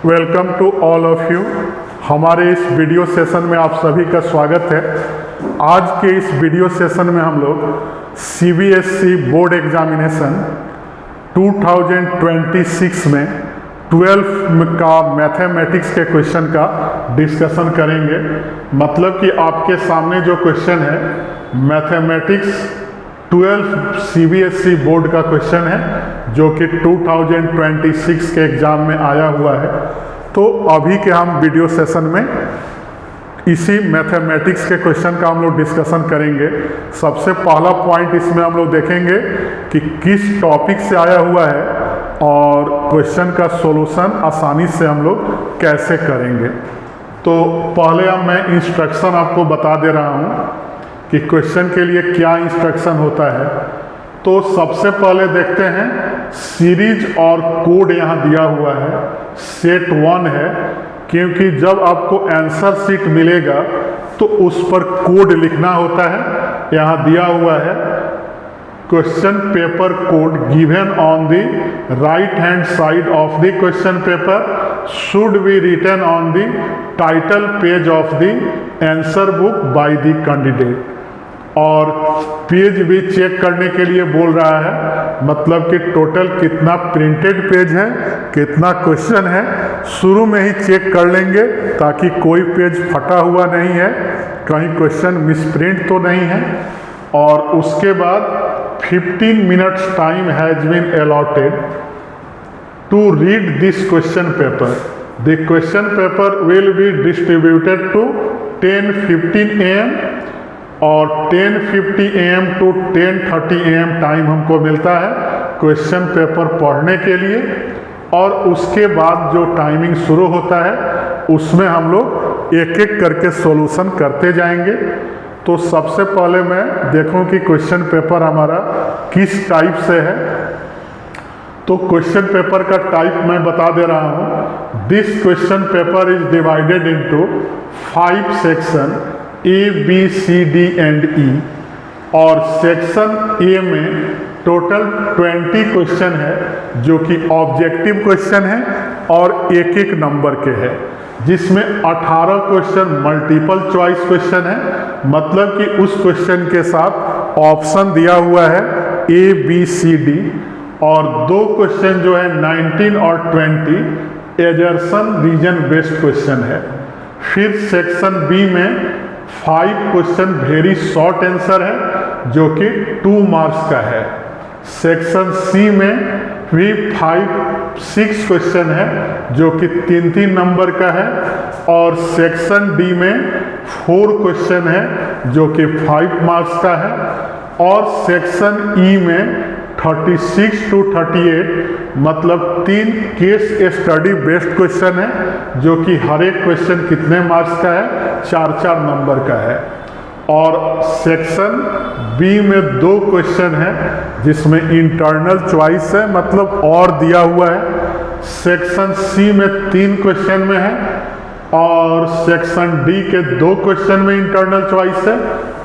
Welcome to all of you. हमारे इस video session में आप सभी का स्वागत है। आज के इस वीडियो सेशन में हम लोग सीबीएसई बोर्ड एग्जामिनेशन 2026 में 12 का मैथमेटिक्स के क्वेश्चन का डिस्कशन करेंगे। मतलब कि आपके सामने जो क्वेश्चन है मैथमेटिक्स 12 सीबीएसई बोर्ड का क्वेश्चन है जो कि 2026 के एग्ज़ाम में आया हुआ है। तो अभी के हम वीडियो सेशन में इसी मैथमेटिक्स के क्वेश्चन का हम लोग डिस्कशन करेंगे। सबसे पहला पॉइंट इसमें हम लोग देखेंगे कि किस टॉपिक से आया हुआ है और क्वेश्चन का सॉल्यूशन आसानी से हम लोग कैसे करेंगे। तो पहले अब मैं इंस्ट्रक्शन आपको बता दे रहा हूँ कि क्वेश्चन के लिए क्या इंस्ट्रक्शन होता है। तो सबसे पहले देखते हैं सीरीज और कोड यहाँ दिया हुआ है। सेट 1 है क्योंकि जब आपको आंसर शीट मिलेगा तो उस पर कोड लिखना होता है। यहाँ दिया हुआ है question paper code given on the right hand side of the question paper should be written on the title page of the answer book by the candidate. और पेज भी चेक करने के लिए बोल रहा है, मतलब कि टोटल कितना प्रिंटेड पेज है, कितना क्वेश्चन है, शुरू में ही चेक कर लेंगे ताकि कोई पेज फटा हुआ नहीं है, कहीं क्वेश्चन मिसप्रिंट तो नहीं है। और उसके बाद 15 minutes time has been allotted to read this question paper. The question paper will be distributed to 10:15 AM और 10:50 AM टू 10:30 AM टाइम हमको मिलता है क्वेश्चन पेपर पढ़ने के लिए। और उसके बाद जो टाइमिंग शुरू होता है उसमें हम लोग एक एक करके सॉल्यूशन करते जाएंगे। तो सबसे पहले मैं देखूं कि क्वेश्चन पेपर हमारा किस टाइप से है। तो क्वेश्चन पेपर का टाइप मैं बता दे रहा हूं। This question paper is divided into 5 section A, B, C, D and E। और सेक्शन A में टोटल 20 क्वेश्चन है जो कि ऑब्जेक्टिव क्वेश्चन है और एक एक नंबर के हैं, जिसमें 18 क्वेश्चन मल्टीपल चॉइस क्वेश्चन है। मतलब कि उस क्वेश्चन के साथ ऑप्शन दिया हुआ है A, B, C, D। और 2 क्वेश्चन जो है 19 और 20 एजर्सन रीजन बेस्ड क्वेश्चन है। फिर सेक्शन B में 5 क्वेश्चन वेरी शॉर्ट आंसर है जो कि 2 मार्क्स का है। सेक्शन C में भी 6 क्वेश्चन है जो कि 3 नंबर का है। और सेक्शन D में 4 क्वेश्चन है जो कि 5 मार्क्स का है। और सेक्शन E में 36 to 38 मतलब 3 केस स्टडी बेस्ड क्वेश्चन है जो कि हर एक क्वेश्चन कितने मार्क्स का है, 4-4 नंबर का है। और सेक्शन B में 2 क्वेश्चन है जिसमें इंटरनल चॉइस है, मतलब और दिया हुआ है। सेक्शन C में 3 क्वेश्चन में है और सेक्शन D के 2 क्वेश्चन में इंटरनल चॉइस है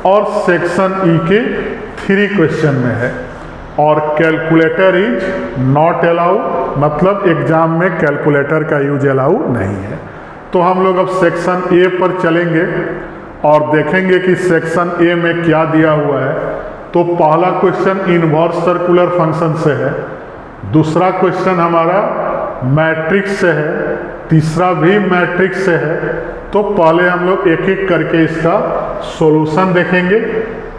और सेक्शन E के 3 क्वेश्चन में है। और कैलकुलेटर इज नॉट अलाउ, मतलब एग्जाम में कैलकुलेटर का यूज अलाउ नहीं है। तो हम लोग अब सेक्शन A पर चलेंगे और देखेंगे कि सेक्शन A में क्या दिया हुआ है। तो पहला क्वेश्चन इनवर्स सर्कुलर फंक्शन से है, दूसरा क्वेश्चन हमारा मैट्रिक्स से है, तीसरा भी मैट्रिक्स से है। तो पहले हम लोग एक एक करके इसका सॉल्यूशन देखेंगे।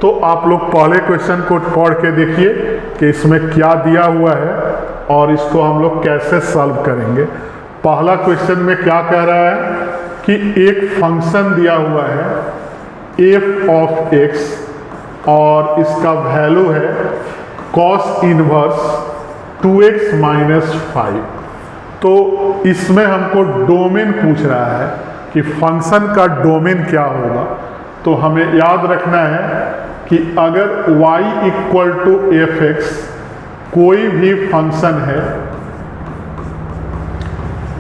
तो आप लोग पहले क्वेश्चन को पढ़ के देखिए कि इसमें क्या दिया हुआ है और इसको हम लोग कैसे सॉल्व करेंगे। पहला क्वेश्चन में क्या कह रहा है कि एक फंक्शन दिया हुआ है f of x और इसका वैल्यू है cos इनवर्स 2x माइनस 5। तो इसमें हमको डोमेन पूछ रहा है कि फंक्शन का डोमेन क्या होगा। तो हमें याद रखना है कि अगर y इक्वल टू fx कोई भी फंक्शन है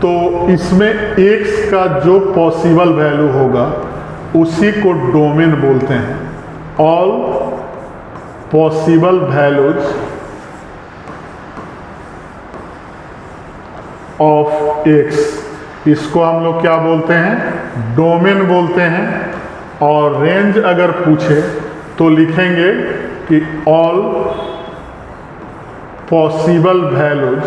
तो इसमें x का जो पॉसिबल वैल्यू होगा उसी को डोमेन बोलते हैं। All possible values of x इसको हम लोग क्या बोलते हैं, डोमेन बोलते हैं। और रेंज अगर पूछे तो लिखेंगे कि all possible values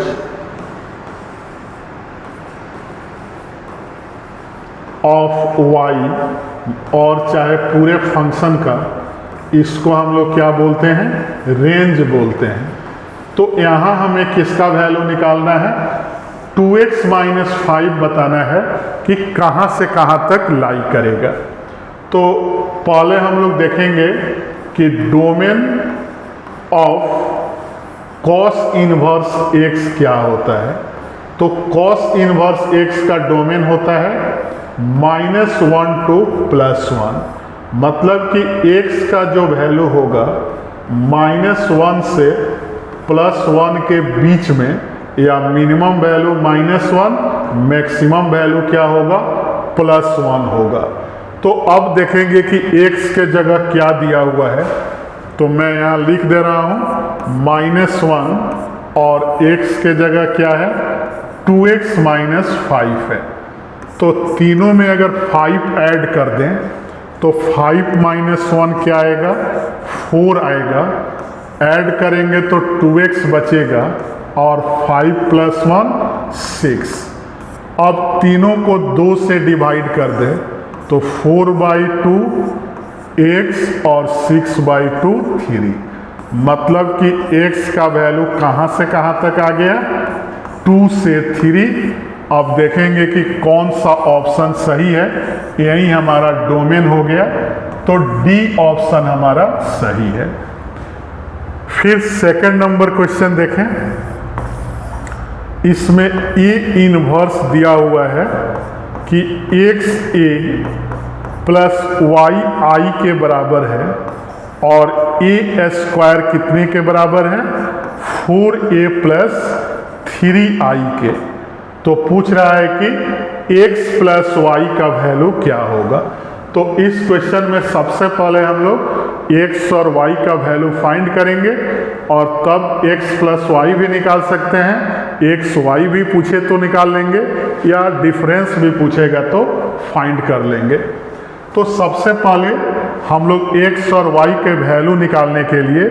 of y, और चाहे पूरे फंक्शन का, इसको हम लोग क्या बोलते हैं, रेंज बोलते हैं। तो यहाँ हमें किसका वैल्यू निकालना है, 2x माइनस 5 बताना है कि कहाँ से कहाँ तक लाई करेगा। तो पहले हम लोग देखेंगे कि domain of cos inverse x क्या होता है। तो कॉस इनवर्स x का डोमेन होता है -1 to +1, मतलब कि x का जो वैल्यू होगा -1 से +1 के बीच में, या मिनिमम वैल्यू -1, मैक्सिमम वैल्यू क्या होगा, +1 होगा। तो अब देखेंगे कि x के जगह क्या दिया हुआ है। तो मैं यहाँ लिख दे रहा हूँ -1, और x के जगह क्या है, 2x माइनस 5 है। तो तीनों में अगर 5 ऐड कर दें तो 5 माइनस 1 क्या आएगा, 4 आएगा। ऐड करेंगे तो 2x बचेगा, और 5 + 1 6। अब तीनों को 2 से डिवाइड कर दें तो 4/2 x और 6/2 3, मतलब कि x का वैल्यू कहाँ से कहाँ तक आ गया, 2 से 3। अब देखेंगे कि कौन सा ऑप्शन सही है, यही हमारा डोमेन हो गया। तो डी ऑप्शन हमारा सही है। फिर सेकंड नंबर क्वेश्चन देखें। इसमें ए इनवर्स दिया हुआ है कि XA + YI के बराबर है, और A² कितने के बराबर है, 4A + 3I के। तो पूछ रहा है कि x + y का वैल्यू क्या होगा। तो इस क्वेश्चन में सबसे पहले हम लोग x और y का वैल्यू फाइंड करेंगे, और तब x + y भी निकाल सकते हैं। x y भी पूछे तो निकाल लेंगे, या डिफरेंस भी पूछेगा तो फाइंड कर लेंगे। तो सबसे पहले हम लोग x और y के वैल्यू निकालने के लिए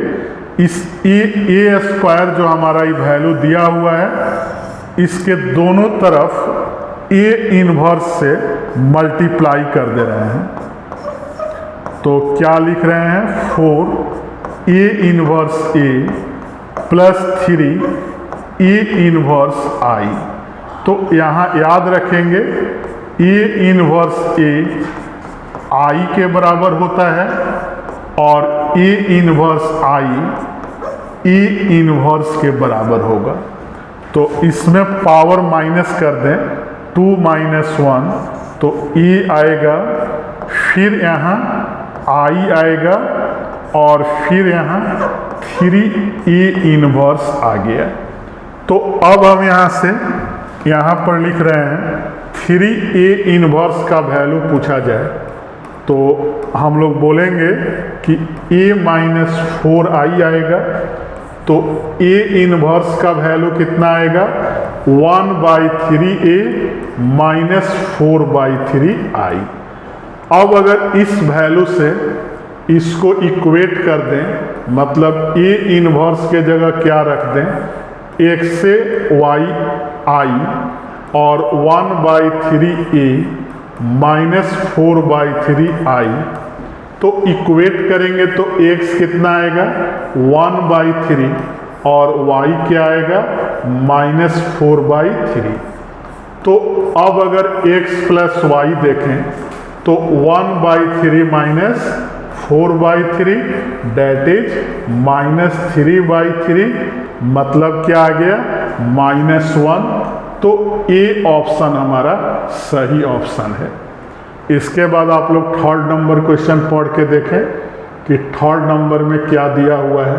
इस a² जो हमारा ये वैल्यू दिया हुआ है, इसके दोनों तरफ A इनवर्स से मल्टीप्लाई कर दे रहे हैं। तो क्या लिख रहे हैं, 4A inverse A + 3A inverse I। तो यहाँ याद रखेंगे A इनवर्स A I के बराबर होता है, और A inverse I A inverse के बराबर होगा। तो इसमें पावर माइनस कर दें, 2 - 1, तो A आएगा, फिर यहाँ I आएगा, और फिर यहाँ 3A इनवर्स आ गया। तो अब हम यहाँ से यहाँ पर लिख रहे हैं 3A इनवर्स का वैल्यू पूछा जाए, तो हम लोग बोलेंगे कि A - 4I आएगा। तो A इनवर्स का वैल्यू कितना आएगा, 1/3A - 4/3I। अब अगर इस वैल्यू से इसको इक्वेट कर दें, मतलब A इनवर्स के जगह क्या रख दें, x से y I, और 1/3A - 4/3I। तो इक्वेट करेंगे तो x कितना आएगा, 1/3, और y क्या आएगा, -4/3। तो अब अगर x + y देखें तो 1/3 - 4/3 डेट इज -3/3, मतलब क्या आ गया, -1। तो A ऑप्शन हमारा सही ऑप्शन है। इसके बाद आप लोग थर्ड नंबर क्वेश्चन पढ़ के देखें कि थर्ड नंबर में क्या दिया हुआ है।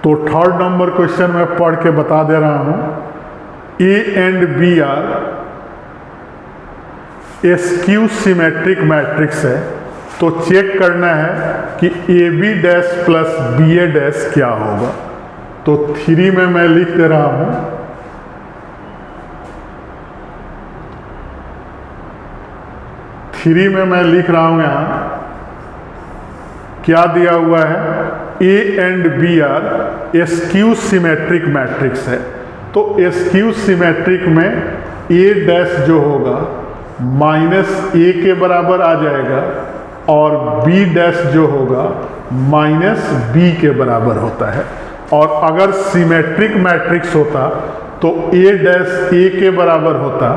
तो थर्ड नंबर क्वेश्चन में पढ़ के बता दे रहा हूं, A and B are skew symmetric matrix है। तो चेक करना है कि AB' + BA' क्या होगा। तो 3 में मैं लिख दे रहा हूं 3 में मैं लिख रहा हूँ यहाँ क्या दिया हुआ है, A and B are skew symmetric matrix है। तो एस्क्यू सिमेट्रिक में ए डैश जो होगा माइनस ए के बराबर आ जाएगा और बी डैश जो होगा माइनस बी के बराबर होता है। और अगर सिमेट्रिक मैट्रिक्स होता तो ए डैश ए के बराबर होता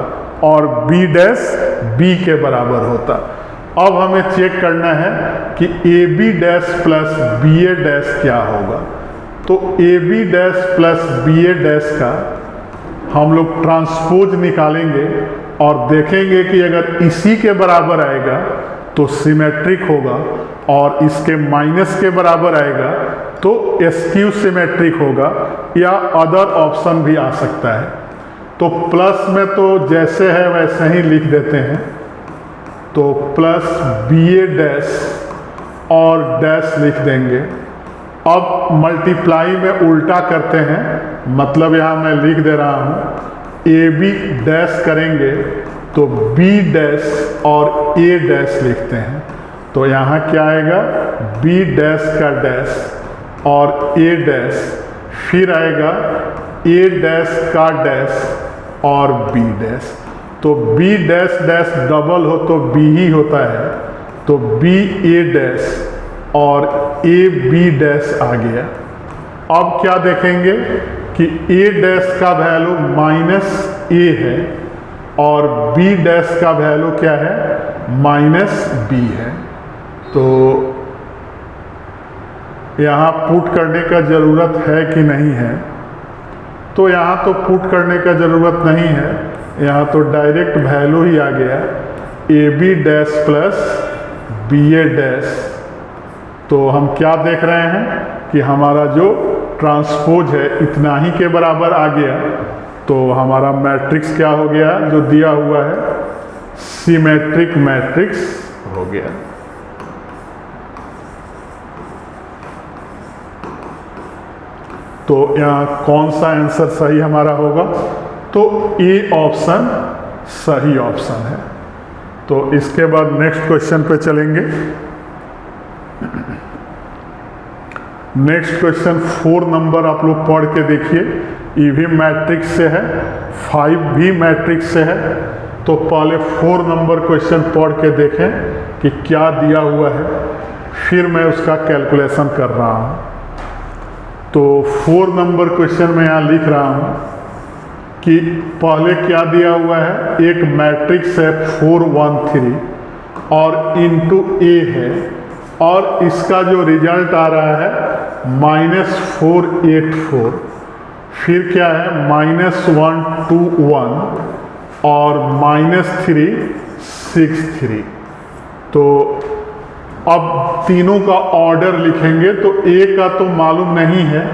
और बी डैश बी के बराबर होता। अब हमें चेक करना है कि A B dash plus B A dash क्या होगा। तो A B dash plus B A dash का हम लोग ट्रांसपोज निकालेंगे और देखेंगे कि अगर इसी के बराबर आएगा तो सिमेट्रिक होगा और इसके माइनस के बराबर आएगा तो एस्क्यू सिमेट्रिक होगा, या अदर ऑप्शन भी आ सकता है। तो प्लस में तो जैसे है वैसे ही लिख देते हैं, तो प्लस बी ए डैश और डैश लिख देंगे। अब मल्टीप्लाई में उल्टा करते हैं, मतलब यहाँ मैं लिख दे रहा हूँ ए बी डैश करेंगे तो बी डैश और ए डैश लिखते हैं। तो यहाँ क्या आएगा, बी डैश का डैश और ए डैश, फिर आएगा ए डैश का डैश और बी डैश। तो बी डैश डैश डबल हो तो बी ही होता है, तो बी ए डैश और ए बी डैश आ गया। अब क्या देखेंगे कि ए डैश का वैल्यू माइनस ए है और बी डैश का वैल्यू क्या है, माइनस बी है। तो यहाँ पुट करने का ज़रूरत है कि नहीं है, तो यहाँ तो पुट करने का ज़रूरत नहीं है, यहाँ तो डायरेक्ट वैल्यू ही आ गया A B dash plus B A dash. तो हम क्या देख रहे हैं कि हमारा जो ट्रांसपोज है इतना ही के बराबर आ गया, तो हमारा मैट्रिक्स क्या हो गया, जो दिया हुआ है सिमेट्रिक मैट्रिक्स हो गया। तो यहाँ कौन सा आंसर सही हमारा होगा, तो ए ऑप्शन सही ऑप्शन है। तो इसके बाद नेक्स्ट क्वेश्चन पे चलेंगे। नेक्स्ट क्वेश्चन 4 नंबर आप लोग पढ़ के देखिए, ई भी मैट्रिक्स से है, 5 भी मैट्रिक्स से है। तो पहले 4 नंबर क्वेश्चन पढ़ के देखें कि क्या दिया हुआ है, फिर मैं उसका कैलकुलेशन कर रहा हूँ। तो 4 नंबर क्वेश्चन में यहाँ लिख रहा हूँ कि पहले क्या दिया हुआ है, एक मैट्रिक्स है 4 1 3 और इनटू ए है, और इसका जो रिजल्ट आ रहा है -4 8 4, फिर क्या है -1 2 1 और -3 6 3। तो अब तीनों का ऑर्डर लिखेंगे, तो ए का तो मालूम नहीं है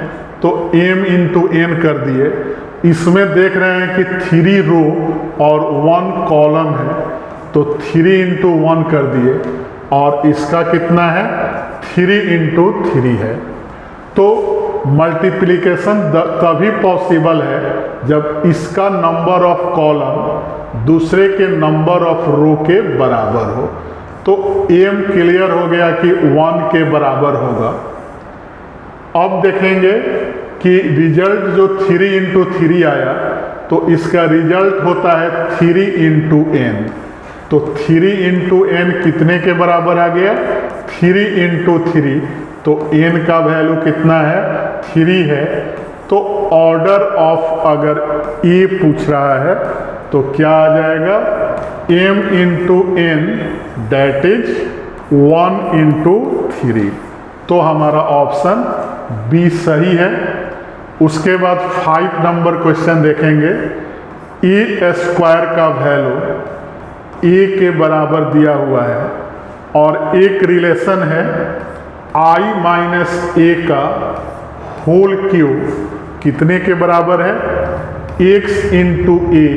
तो m इंटू n कर दिए। इसमें देख रहे हैं कि 3 रो और 1 कॉलम है, तो 3 इंटू 1 कर दिए, और इसका कितना है 3 इंटू 3 है। तो मल्टीप्लिकेशन तभी पॉसिबल है जब इसका नंबर ऑफ कॉलम दूसरे के नंबर ऑफ रो के बराबर हो। तो m क्लियर हो गया कि 1 के बराबर होगा। अब देखेंगे कि रिजल्ट जो 3 इंटू 3 आया, तो इसका रिजल्ट होता है 3 इंटू n। तो 3 इंटू n कितने के बराबर आ गया, 3 इंटू 3, तो n का वैल्यू कितना है 3 है। तो ऑर्डर ऑफ अगर a पूछ रहा है तो क्या आ जाएगा m into n that is 1 into 3। तो हमारा ऑप्शन बी सही है। उसके बाद 5 नंबर क्वेश्चन देखेंगे। ए स्क्वायर का वैल्यू ए के बराबर दिया हुआ है और एक रिलेशन है i माइनस ए का होल क्यूब कितने के बराबर है, x इंटू ए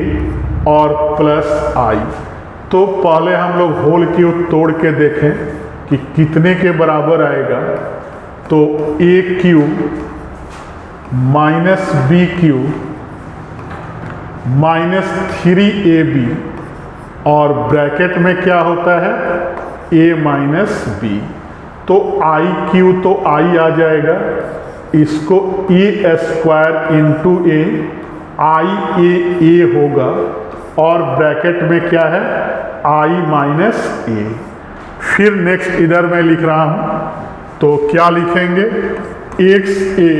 और प्लस i। तो पहले हम लोग होल क्यूब तोड़ के देखें कि कितने के बराबर आएगा। तो A cube minus B cube minus 3ab और ब्रैकेट में क्या होता है a माइनस बी। तो आई क्यू तो आई आ जाएगा, इसको ए स्क्वायर इंटू ए, आई ए होगा, और ब्रैकेट में क्या है आई माइनस ए। फिर नेक्स्ट इधर मैं लिख रहा हूं, तो क्या लिखेंगे एक्स ए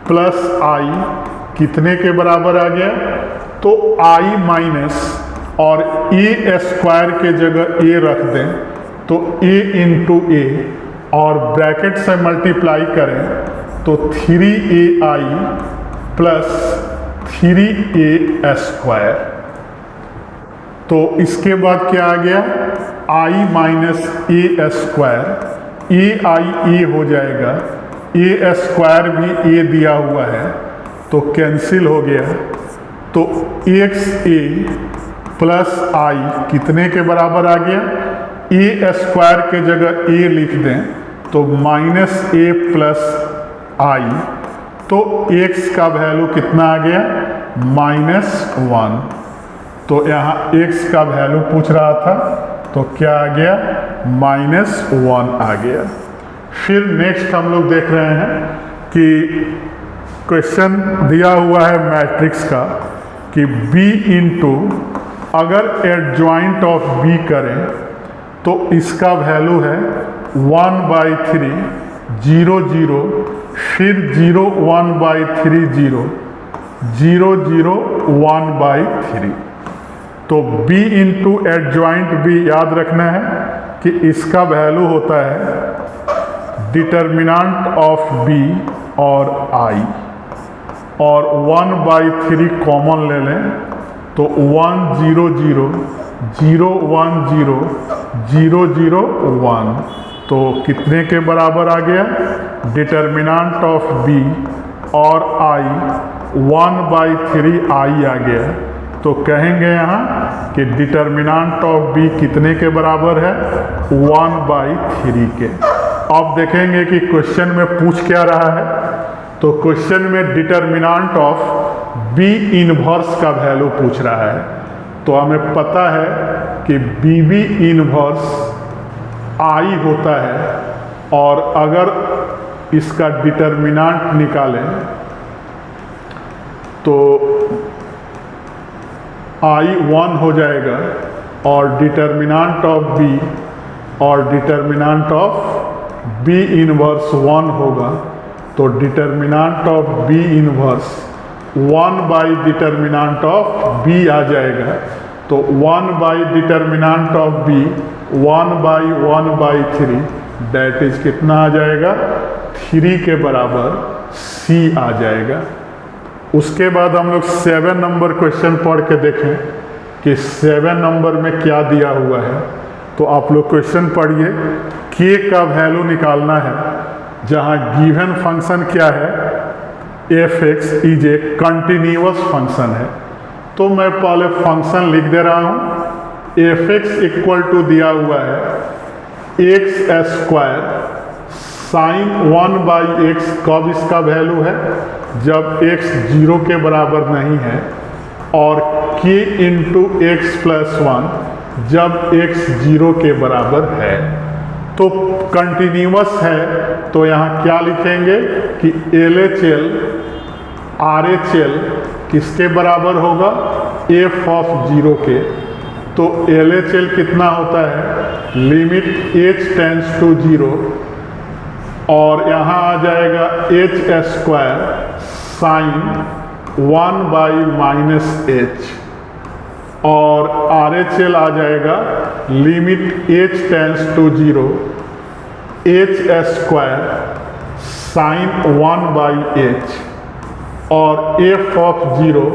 प्लस आई कितने के बराबर आ गया, तो आई माइनस और ए स्क्वायर के जगह ए रख दें तो ए इंटू ए, और ब्रैकेट से मल्टीप्लाई करें तो 3ai प्लस 3a स्क्वायर। तो इसके बाद क्या आ गया आई माइनस ए स्क्वायर, ए आई ए हो जाएगा, ए स्क्वायर भी ए दिया हुआ है तो कैंसिल हो गया। तो एक्स ए प्लस आई कितने के बराबर आ गया, ए स्क्वायर के जगह ए लिख दें तो माइनस ए प्लस आई, तो x का वैल्यू कितना आ गया -1। तो यहाँ x का वैल्यू पूछ रहा था तो क्या आ गया -1 आ गया। फिर नेक्स्ट हम लोग देख रहे हैं कि क्वेश्चन दिया हुआ है मैट्रिक्स का कि b इंटू, अगर एडजॉइंट ऑफ b करें तो इसका वैल्यू है 1/3 0 0, फिर 0 1/3 0 0 0 1/3। तो b इंटू एडजॉइंट b याद रखना है कि इसका वैल्यू होता है डिटर्मिनेंट ऑफ b और i, और 1/3 कॉमन ले लें तो 1 0 0 0 1 0 0 0 1, तो कितने के बराबर आ गया डिटर्मिनेंट ऑफ b और i 1/3 i आ गया। तो कहेंगे यहाँ कि डिटर्मिनेंट ऑफ b कितने के बराबर है 1/3 के। अब देखेंगे कि क्वेश्चन में पूछ क्या रहा है। तो क्वेश्चन में डिटर्मिनेंट ऑफ b इनवर्स का वैल्यू पूछ रहा है। तो हमें पता है कि bb इनवर्स i होता है, और अगर इसका डिटर्मिनेंट निकालें तो i 1 हो जाएगा, और डिटर्मिनेंट ऑफ b और डिटर्मिनेंट ऑफ b इनवर्स 1 होगा। तो determinant of b inverse one by determinant of b आ जाएगा। तो one by determinant of b 1/1/3 that is कितना आ जाएगा 3 के बराबर c आ जाएगा। उसके बाद हम लोग 7 नंबर क्वेश्चन पढ़ के देखें कि 7 नंबर में क्या दिया हुआ है। तो आप लोग क्वेश्चन पढ़िए, k का वैल्यू निकालना है, जहां गिवन फंक्शन क्या है f(x) is a continuous function है। तो मैं पहले फंक्शन लिख दे रहा हूं, f(x) इक्वल टू दिया हुआ है x² साइन 1/x, कब इसका वैल्यू है जब x 0 के बराबर नहीं है, और k इंटू x प्लस 1 जब x 0 के बराबर है। तो कंटिन्यूअस है तो यहाँ क्या लिखेंगे कि LHL RHL किसके बराबर होगा f(0) के। तो LHL कितना होता है लिमिट h टेंड्स टू 0, और यहाँ आ जाएगा h² साइन 1/-h, और RHL आ जाएगा limit h tends to 0 h² sine 1/h, और f(0)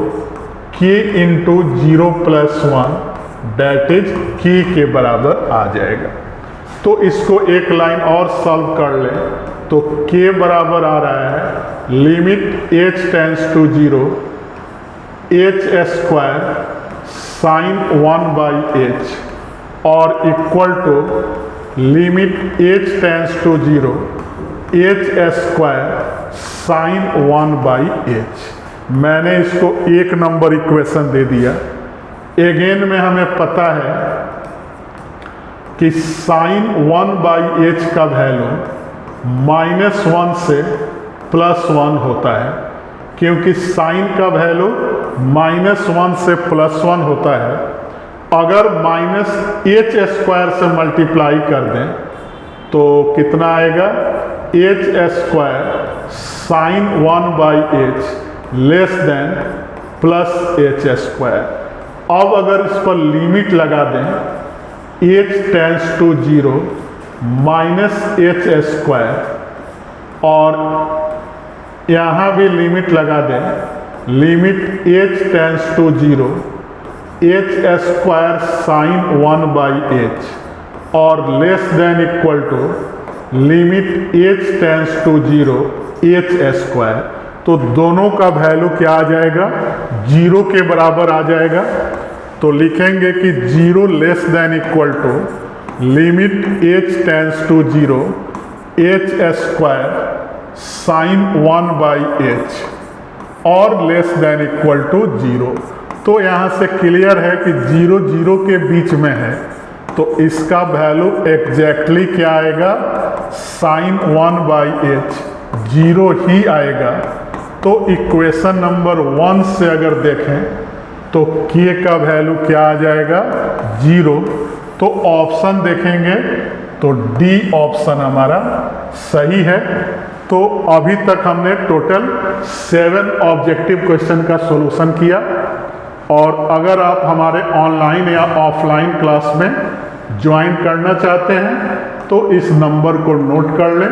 k into 0 plus 1 that is k के बराबर आ जाएगा। तो इसको एक लाइन और सॉल्व कर लें तो k बराबर आ रहा है limit h tends to 0 h² sine 1/h, और equal to limit h tends to 0 h² sine 1/h। मैंने इसको एक नंबर इक्वेशन दे दिया। अगेन में हमें पता है कि साइन 1/h का वैल्यू -1 से +1 होता है, क्योंकि साइन का वैल्यू -1 से +1 होता है। अगर -h² से मल्टीप्लाई कर दें तो कितना आएगा, h² sine 1/h less than +h²। अब अगर इस पर लिमिट लगा दें, h टेंड्स टू 0 -h², और यहाँ भी लिमिट लगा दें, limit h tends to 0 h² sine 1/h और less than equal to limit h tends to 0 h²। तो दोनों का वैल्यू क्या आ जाएगा, 0 के बराबर आ जाएगा। तो लिखेंगे कि 0 less than equal to limit h tends to 0 h² sine 1/h और लेस देन इक्वल टू 0। तो यहाँ से क्लियर है कि 0 0 के बीच में है, तो इसका वैल्यू एग्जैक्टली क्या आएगा, साइन 1/h 0 ही आएगा। तो इक्वेशन नंबर 1 से अगर देखें तो k का वैल्यू क्या आ जाएगा, 0। तो ऑप्शन देखेंगे तो डी ऑप्शन हमारा सही है। तो अभी तक हमने टोटल 7 ऑब्जेक्टिव क्वेश्चन का सॉल्यूशन किया, और अगर आप हमारे ऑनलाइन या ऑफलाइन क्लास में ज्वाइन करना चाहते हैं तो इस नंबर को नोट कर लें,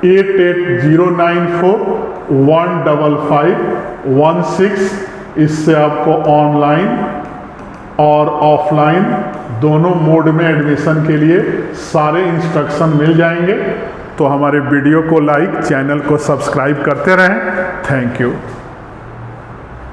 8809415516। इससे आपको ऑनलाइन और ऑफलाइन दोनों मोड में एडमिशन के लिए सारे इंस्ट्रक्शन मिल जाएंगे। तो हमारे वीडियो को लाइक, चैनल को सब्सक्राइब करते रहें। Thank you.